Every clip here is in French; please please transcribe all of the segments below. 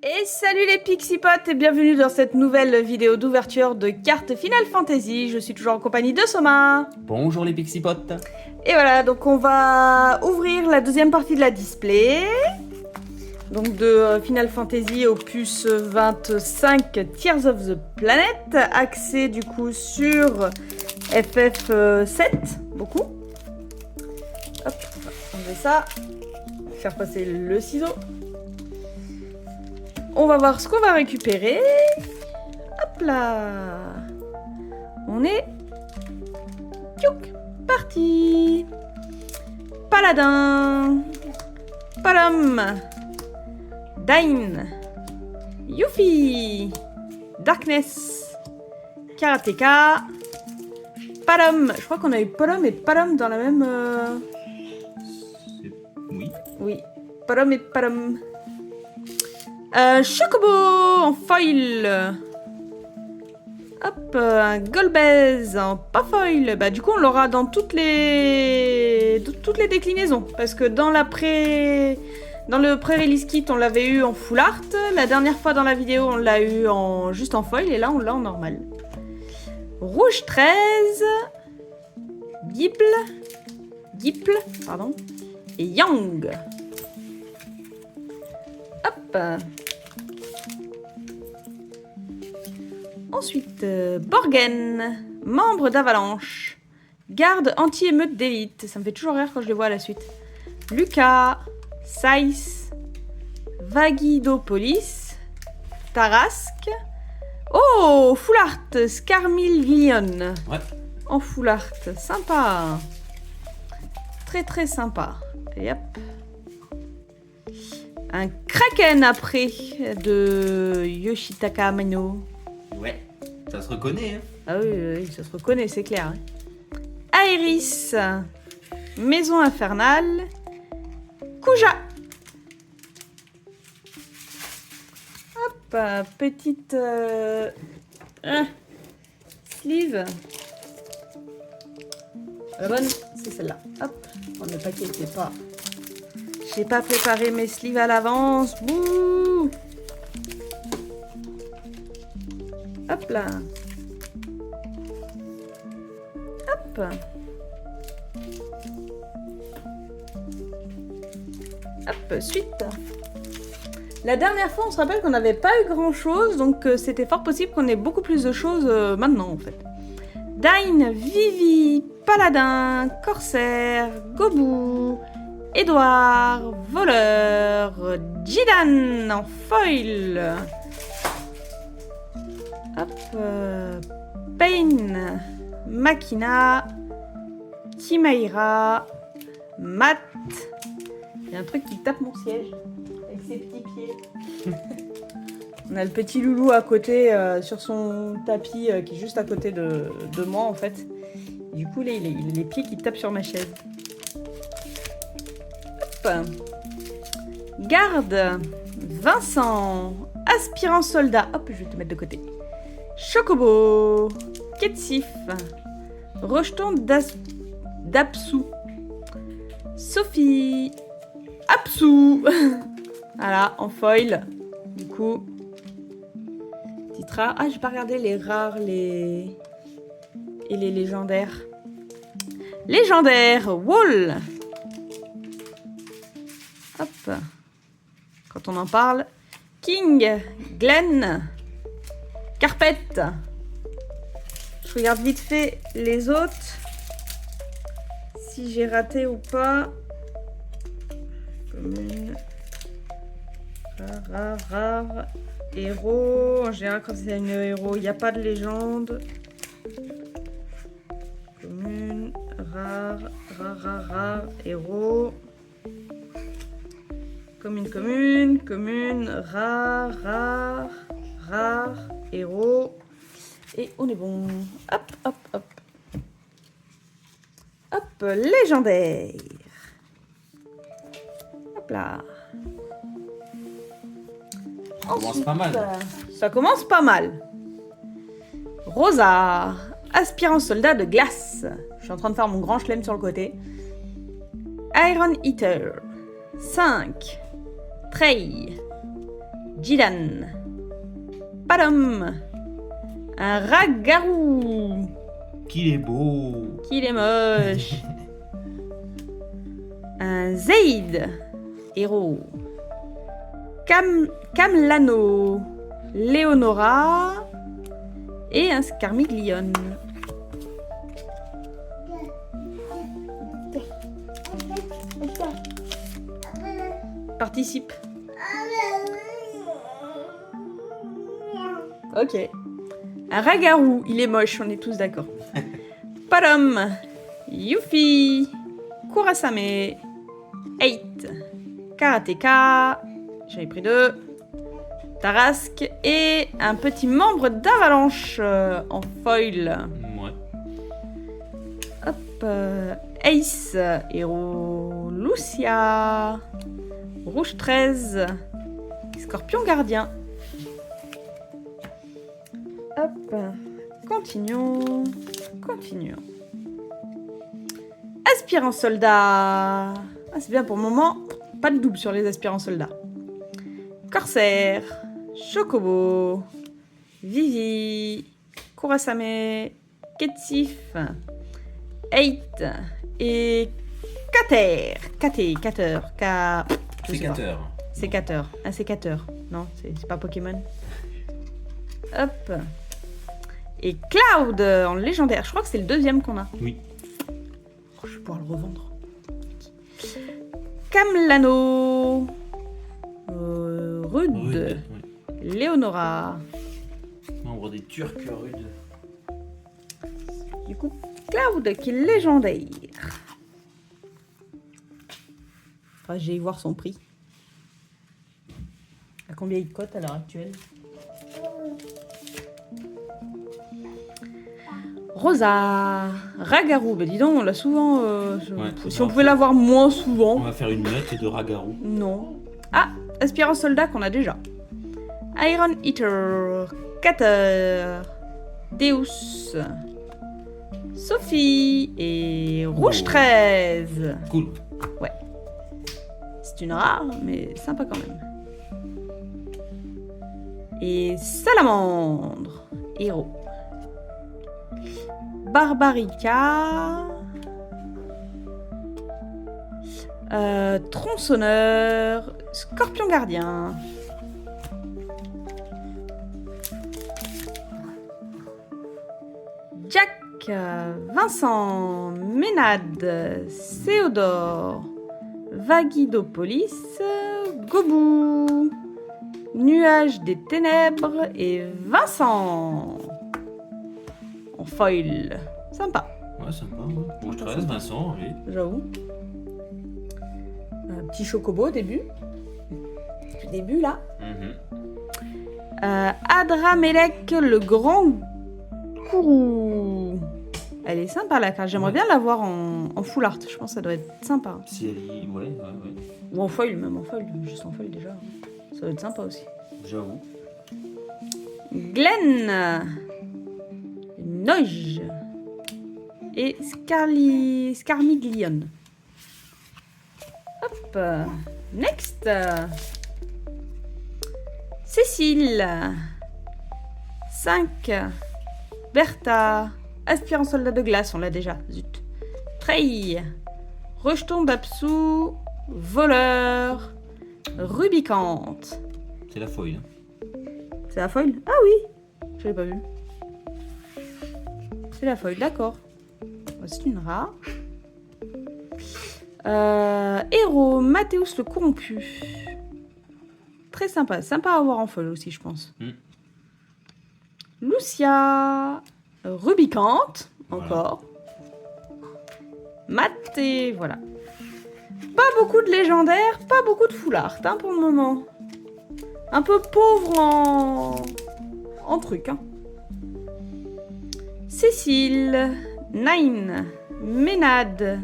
Et salut les Pixipotes et bienvenue dans cette nouvelle vidéo d'ouverture de cartes Final Fantasy. Je suis toujours en compagnie de Soma. Bonjour les Pixipotes. Et voilà, donc on va ouvrir la deuxième partie de la display. Donc de Final Fantasy opus 25 Tears of the Planet, axé du coup sur FF7, beaucoup. Hop, on va enlever ça, faire passer le ciseau. On va voir ce qu'on va récupérer. Hop là. On est... Tchouk, parti. Paladin. Palom. Dain. Yuffie. Darkness. Karateka. Palom. Je crois qu'on a eu Palom et Palom dans la même... Oui. Oui. Palom et Palom. Chocobo en foil. Hop, un Golbez en pas foil. Bah du coup on l'aura dans toutes les déclinaisons. Parce que dans le pré-release kit on l'avait eu en full art. La dernière fois dans la vidéo on l'a eu juste en foil. Et là on l'a en normal. Rouge 13. Gipple, pardon. Et Yang. Hop. Ensuite, Borgen, membre d'Avalanche, garde anti-émeute d'élite. Ça me fait toujours rire quand je les vois à la suite. Lucas, Saïs, Vagidopolis, Tarasque. Oh, full art, Scarmillion. Ouais. En full art, sympa. Très très sympa. Et hop. Un Kraken après de Yoshitaka Amano. Ouais, ça se reconnaît, hein. Ah oui, ça se reconnaît, c'est clair. Hein. Aéris, Maison Infernale, Kuja. Hop, petite sleeve. La bonne, c'est celle-là. Hop, on ne paquetait pas. J'ai pas préparé mes sleeves à l'avance. Bouh! Hop là. Hop. Hop, suite. La dernière fois, on se rappelle qu'on n'avait pas eu grand-chose, donc c'était fort possible qu'on ait beaucoup plus de choses maintenant, en fait. Dain, Vivi, Paladin, Corsaire, Gobu, Edouard, Voleur, Jidan en foil. Hop, Pain, Makina, Kimaira, Matt. Il y a un truc qui tape mon siège avec ses petits pieds. On a le petit loulou à côté sur son tapis qui est juste à côté de moi en fait. Du coup, là, il a les pieds qui tapent sur ma chaise. Hop. Garde, Vincent, aspirant soldat. Hop, je vais te mettre de côté. Chocobo, Ketsif, Rejeton d'Apsu, Sophie, Apsu. Voilà, en foil. Du coup, petite rare. Ah, j'ai pas regardé les rares et les légendaires. Légendaire, Wall. Hop. Quand on en parle, King, Glenn. Carpette. Je regarde vite fait les autres. Si j'ai raté ou pas. Commune. Rare. Héros. En général, quand c'est un héros, il n'y a pas de légende. Commune. Rare. Héros. Commune. Rare. Héros. Et on est bon. Hop. Hop, légendaire. Hop là. Ça commence pas mal. Ça commence pas mal. Rosa, aspirant soldat de glace. Je suis en train de faire mon grand chelem sur le côté. Iron Eater. 5. Trey. Jidan. Padom. Un Ragarou. Qu'il est beau. Qu'il est moche. Un Zaid. Héros. Camlano. Leonora. Et un Scarmiglione. Participe. Ok. Un Ragarou, il est moche, on est tous d'accord. Padom, Yuffie, Kurasame, 8, Karateka, j'en ai pris 2, Tarasque et un petit membre d'Avalanche en foil. Ouais. Hop, Ace, héros, Lucia, Rouge 13, Scorpion gardien. Hop, continuons. Aspirant soldat. Ah, c'est bien pour le moment, pas de double sur les aspirants soldats. Corsaire, Chocobo, Vivi, Kurasame, Ketsif, 8 et Cater. Sécateur. Sécateur. Un sécateur. Non, c'est pas Pokémon. Hop. Et Cloud en légendaire. Je crois que c'est le deuxième qu'on a. Oui. Oh, je vais pouvoir le revendre. Camlano. Rude. Rude, oui. Leonora. Membre des Turcs rudes. Du coup, Cloud qui est légendaire. Enfin, j'ai voir son prix. À combien il cote à l'heure actuelle? Rosa, Ragarou, bah dis donc, on l'a souvent. Si on pouvait l'avoir moins souvent. On va faire une note de Ragarou. Non. Ah, aspirant soldat qu'on a déjà. Iron Eater, Cater, Deus, Sophie et Rouge 13. Cool. Ouais. C'est une rare, mais sympa quand même. Et Salamandre, héros. Barbarica. Tronçonneur. Scorpion gardien. Jack. Vincent. Ménade. Théodore. Vagidopolis. Gobou. Nuage des ténèbres et Vincent. En foil. Sympa. Ouais, sympa. Ouais. Rouge 13, Vincent, oui. J'avoue. Un petit chocobo au début. Au début, là. Adramelech, le grand kourou. Elle est sympa, la carte. J'aimerais bien la voir en full art. Je pense que ça doit être sympa. Si elle y... Ouais. Ou en foil, même en foil. Juste en foil, déjà. Ça doit être sympa aussi. J'avoue. Glenn. Noge. Et Scarmiglione. Hop. Next. Cécile. 5. Bertha. Aspirant soldat de glace, on l'a déjà. Zut. Trey. Rejeton d'Apsou. Voleur. Rubicante. C'est la foil. C'est la foil? Ah oui. Je l'ai pas vu. C'est la foil, d'accord. C'est une rare. Héros, Mathéus le corrompu. Très sympa. Sympa à avoir en foil aussi, je pense. Lucia. Rubicante. Encore. Mathé, voilà. Pas beaucoup de légendaires, pas beaucoup de full art hein, pour le moment. Un peu pauvre en trucs. Hein. Cécile, Nine, Ménade,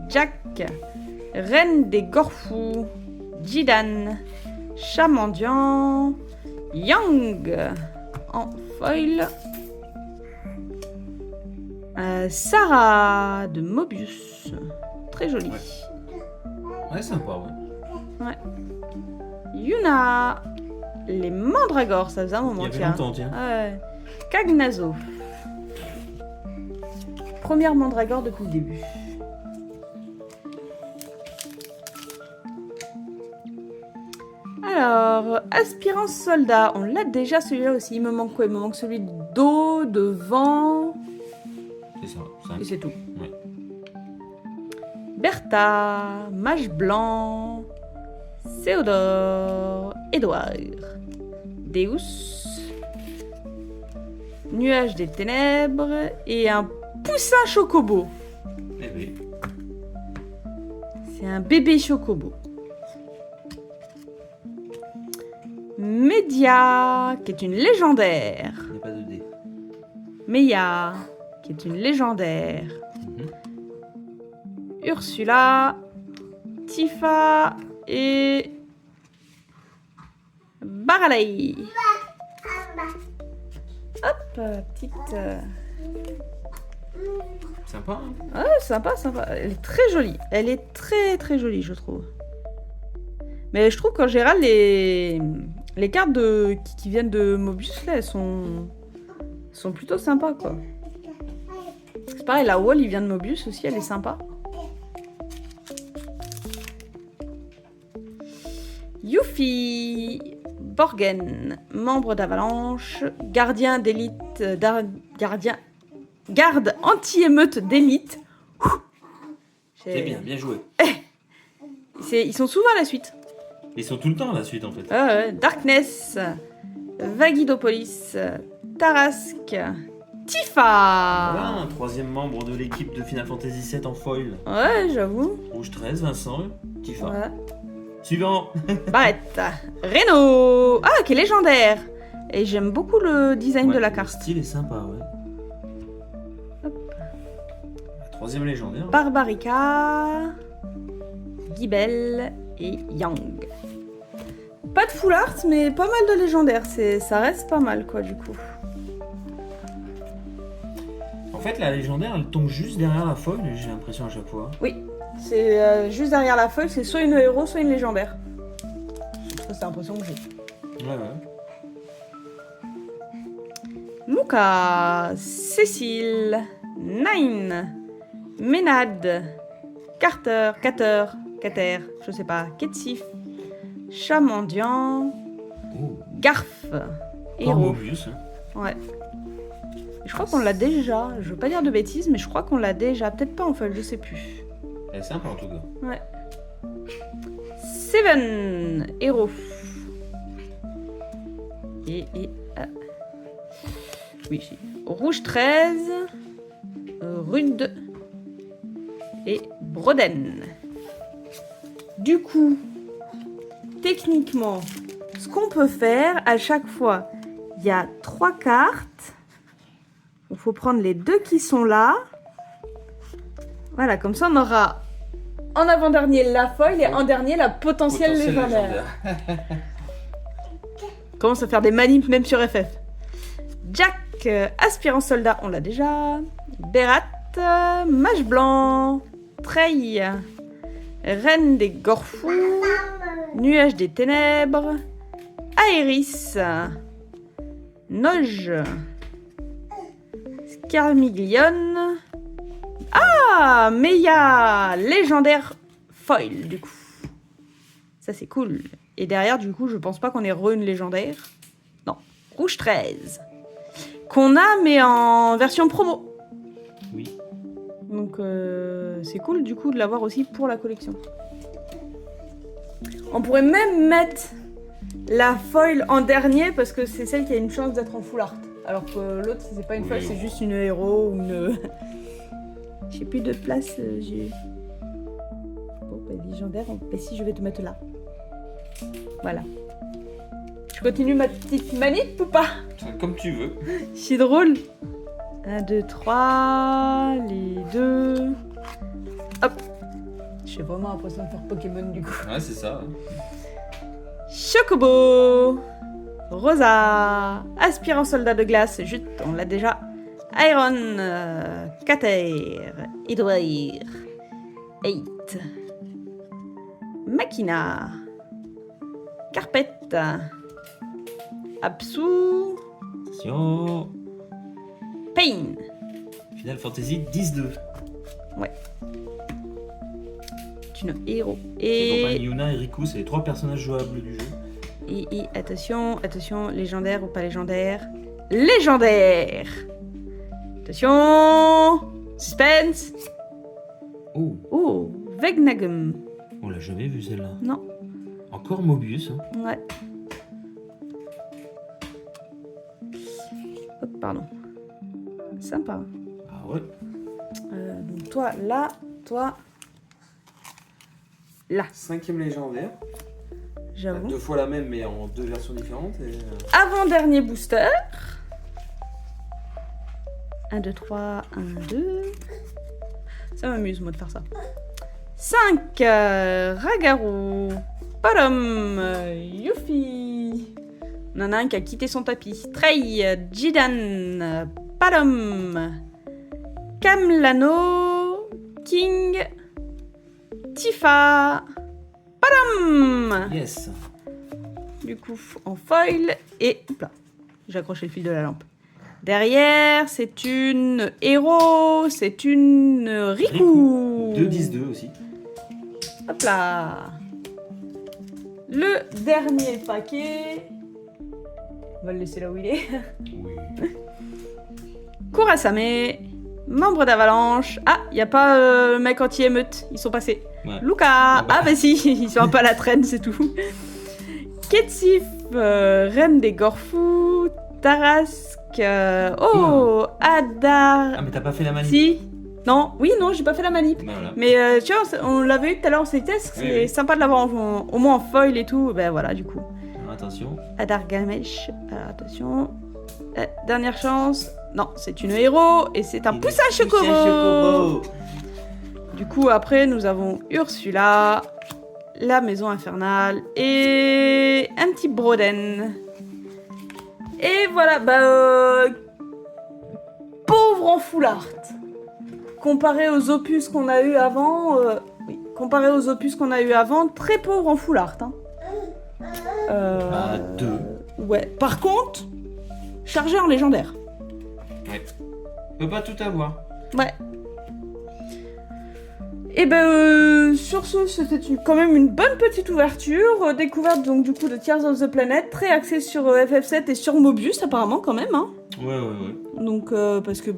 Jack, Reine des Gorfous, Jidan, Chamandian, Yang en foil, Sarah de Mobius, très jolie. Ouais, sympa, ouais. Ouais. Yuna, les mandragores, ça faisait un Il moment, y avait tiens. longtemps, tiens. Ouais. Cagnazo. Première mandragore depuis le début. Alors, aspirant soldat, on l'a déjà celui-là aussi. Il me manque quoi? Il me manque celui d'eau, de vent, C'est ça, et 5. c'est tout. Ouais. Bertha, Mage Blanc, Théodore, Édouard, Deus, Nuage des Ténèbres et un poussin chocobo. Eh oui. C'est un bébé chocobo. Média, qui est une légendaire. Il n'y a pas de dé. Meia, qui est une légendaire. Ursula, Tifa et Baralei. Hop, petite... Sympa, hein? Ouais, sympa, sympa. Elle est très jolie. Elle est très très jolie, je trouve. Mais je trouve qu'en général, les cartes qui viennent de Mobius, là, elles sont plutôt sympas, quoi. C'est pareil, la wall, il vient de Mobius aussi, elle est sympa. Yuffie, Borgen, membre d'Avalanche, gardien d'élite, garde anti-émeute d'élite. C'est bien joué. Ils sont souvent à la suite. Ils sont tout le temps à la suite, en fait. Darkness, Vagidopolis, Tarasque, Tifa. Voilà, un troisième membre de l'équipe de Final Fantasy VII en foil. Ouais, j'avoue. Rouge 13, Vincent, Tifa. Ouais. Suivant. Barrette, Reno, qui est légendaire. Et j'aime beaucoup le design de la Le carte. style est sympa, ouais. Hop. La troisième légendaire. Barbarica, Gibel et Yang. Pas de full art, mais pas mal de légendaires. Ça reste pas mal, quoi, du coup. En fait, la légendaire, elle tombe juste derrière la foil, j'ai l'impression à chaque fois. Oui, c'est juste derrière la feuille, c'est soit une héros, soit une légendaire. Ça, c'est l'impression que j'ai. Ouais. Luca, Cécile, Nine, Ménade, Carter, Cater, je sais pas, Ketsif, Chamandian, Oh. Garf, Comme Héros. Mobius, hein. Ouais. Je crois qu'on l'a déjà, je veux pas dire de bêtises, mais je crois qu'on l'a déjà, peut-être pas en feuille, je sais plus. Elle est sympa en tout cas. Ouais. Seven, Héros. Et oui, Rouge 13, Rude et Broden. Du coup, techniquement, ce qu'on peut faire à chaque fois, il y a 3 cartes. Il faut prendre les 2 qui sont là. Voilà, comme ça on aura en avant-dernier la foil et en dernier la potentielle légendaire. Commence à faire des manips même sur FF. Jack, aspirant soldat, on l'a déjà. Berat, mage blanc. Trey, reine des Gorfous. Nuage des ténèbres. Aéris. Noge. Scarmiglione. Ah, Meia, légendaire foil, du coup. Ça, c'est cool. Et derrière, du coup, je pense pas qu'on ait une légendaire. Non, Rouge 13. Qu'on a, mais en version promo. Oui. Donc, c'est cool, du coup, de l'avoir aussi pour la collection. On pourrait même mettre la foil en dernier, parce que c'est celle qui a une chance d'être en full art. Alors que l'autre, c'est pas une foil, c'est juste une héros ou une... J'ai plus de place, j'ai... Bon, bah, légendaire, bah, si, je vais te mettre là. Voilà. Je continue ma petite manip ou pas? Comme tu veux. C'est drôle. 1, 2, 3, les 2. Hop. J'ai vraiment l'impression de faire Pokémon du coup. Ouais, c'est ça. Chocobo. Rosa. Aspirant soldat de glace, juste, on l'a déjà. Iron, Cater, Edouard, 8, Machina, Carpette, Absu, Attention. Pain. Final Fantasy 10-2. Une héros. Et Et... Yuna et Riku, c'est les 3 personnages jouables du jeu. Et attention, légendaire ou pas légendaire? Légendaire! Attention! Suspense! Oh, Oh, Vegnagum. on l'a jamais vu celle-là. Non, Encore Mobius. Hein. ouais. Hop, pardon. Sympa. Ah ouais. Donc toi, là, toi, là, 5e légendaire. j'avoue. 2 fois la même, mais en 2 versions différentes. Et... Avant-dernier booster. 1, 2, 3, 1, 2. Ça m'amuse, moi, de faire ça. 5. Ragaru. Param. Yuffie. On en a un qui a quitté son tapis. Trey. Jidan. Param. Kamlano. King. Tifa. Param. Yes. Du coup, en foil et... Hop là, j'ai accroché le fil de la lampe. Derrière, c'est une héros, c'est une Riku. 2-10-2 aussi. Hop là. Le dernier paquet. On va le laisser là où il est. Oui. Kurasame, membre d'Avalanche. Ah, il n'y a pas le mec anti-émeute, ils sont passés. Ouais. Luca. Ah bah. Ah bah si, ils sont un peu à la traîne, c'est tout. Ketsif, reine des Gorfous. Tarask. Oh, Adar. Ah, mais t'as pas fait la manip. Si. Non, oui, non, j'ai pas fait la manip. Bah voilà. Mais tu vois, on l'avait eu tout à l'heure, c'est Oui. sympa de l'avoir au moins en foil et tout. Ben voilà, du coup. Alors, attention. Adar Gamesh. Alors, attention. Dernière chance. Non, c'est une héros et c'est un poussin chocobo. Du coup, après, nous avons Ursula, la maison infernale et un petit Broden. Et voilà, pauvre en full art. Comparé aux opus qu'on a eu avant, très pauvre en full art. Hein. Bah, 2. Ouais. Par contre, chargé en légendaire. Ouais. On peut pas tout avoir. Ouais. Et sur ce, c'était quand même une bonne petite ouverture. Découverte donc du coup de Tears of the Planet, très axée sur FF7 et sur Mobius apparemment quand même. Hein. Ouais. Donc parce que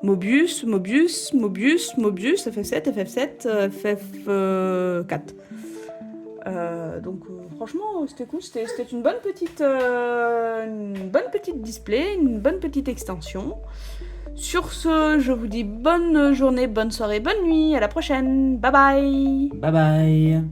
Mobius, FF7, FF4. Donc franchement c'était cool, c'était une bonne petite display, une bonne petite extension. Sur ce, je vous dis bonne journée, bonne soirée, bonne nuit, à la prochaine, bye bye. Bye bye.